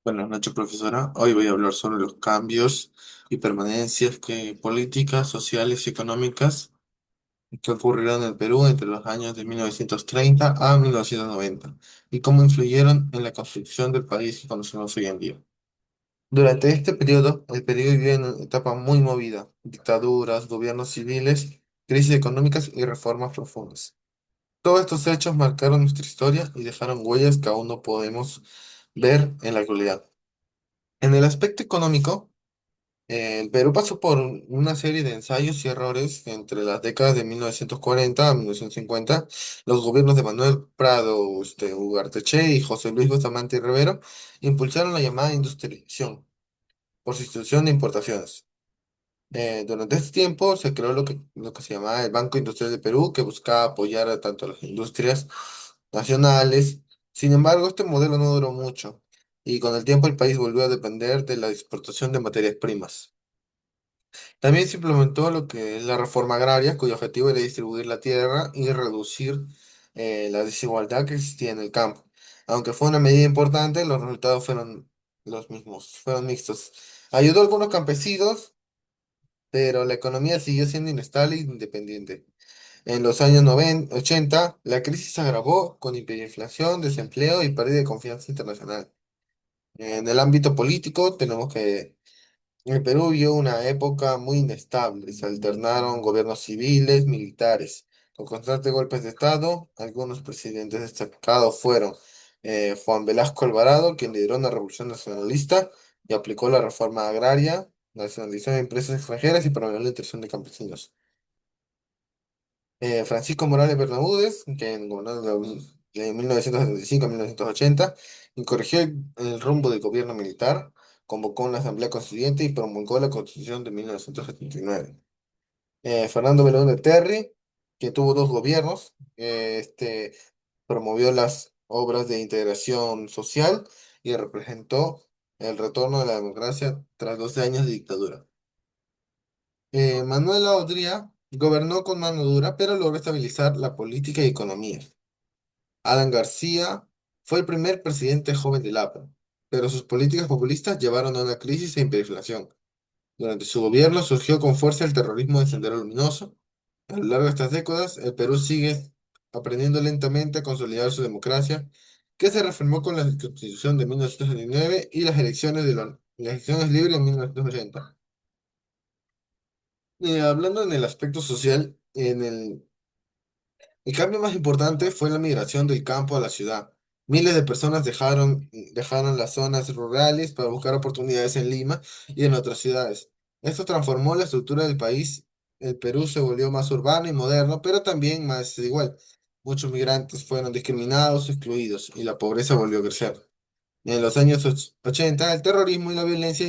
Buenas noches, profesora. Hoy voy a hablar sobre los cambios y permanencias políticas, sociales y económicas que ocurrieron en el Perú entre los años de 1930 a 1990 y cómo influyeron en la construcción del país que conocemos hoy en día. Durante este periodo, el Perú vivió en una etapa muy movida: dictaduras, gobiernos civiles, crisis económicas y reformas profundas. Todos estos hechos marcaron nuestra historia y dejaron huellas que aún no podemos ver en la actualidad. En el aspecto económico, el Perú pasó por una serie de ensayos y errores entre las décadas de 1940 a 1950. Los gobiernos de Manuel Prado, Ugarteche y José Luis Bustamante y Rivero impulsaron la llamada industrialización por sustitución de importaciones. Durante este tiempo se creó lo que se llamaba el Banco Industrial de Perú, que buscaba apoyar a tanto las industrias nacionales. Sin embargo, este modelo no duró mucho y con el tiempo el país volvió a depender de la exportación de materias primas. También se implementó lo que es la reforma agraria, cuyo objetivo era distribuir la tierra y reducir la desigualdad que existía en el campo. Aunque fue una medida importante, los resultados fueron los mismos, fueron mixtos. Ayudó a algunos campesinos, pero la economía siguió siendo inestable e independiente. En los años 90, 80, la crisis se agravó con hiperinflación, desempleo y pérdida de confianza internacional. En el ámbito político, tenemos que el Perú vivió una época muy inestable. Se alternaron gobiernos civiles, militares, con constantes golpes de Estado. Algunos presidentes destacados fueron Juan Velasco Alvarado, quien lideró una revolución nacionalista y aplicó la reforma agraria, nacionalizó empresas extranjeras y promovió la intervención de campesinos. Francisco Morales Bermúdez, que gobernó de 1975 a 1980, y corrigió el rumbo del gobierno militar, convocó una asamblea constituyente y promulgó la Constitución de 1979. Fernando Belón de Terry, que tuvo dos gobiernos, promovió las obras de integración social y representó el retorno de la democracia tras 12 años de dictadura. Manuel Aodría gobernó con mano dura, pero logró estabilizar la política y economía. Alan García fue el primer presidente joven del APRA, pero sus políticas populistas llevaron a una crisis e hiperinflación. Durante su gobierno surgió con fuerza el terrorismo de Sendero Luminoso. A lo largo de estas décadas, el Perú sigue aprendiendo lentamente a consolidar su democracia, que se reformó con la Constitución de 1979 y las elecciones libres en 1980. Hablando en el aspecto social, el cambio más importante fue la migración del campo a la ciudad. Miles de personas dejaron las zonas rurales para buscar oportunidades en Lima y en otras ciudades. Esto transformó la estructura del país. El Perú se volvió más urbano y moderno, pero también más desigual. Muchos migrantes fueron discriminados o excluidos y la pobreza volvió a crecer. En los años 80, el terrorismo y la violencia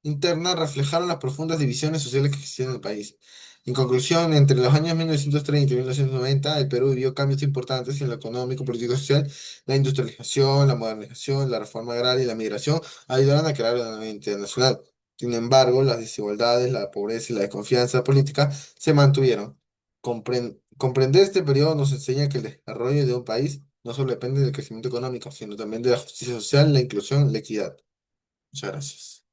internas reflejaron las profundas divisiones sociales que existían en el país. En conclusión, entre los años 1930 y 1990, el Perú vivió cambios importantes en lo económico, político y social. La industrialización, la modernización, la reforma agraria y la migración ayudaron a crear una nueva internacional. Sin embargo, las desigualdades, la pobreza y la desconfianza política se mantuvieron. Comprender este periodo nos enseña que el desarrollo de un país no solo depende del crecimiento económico, sino también de la justicia social, la inclusión y la equidad. Muchas gracias.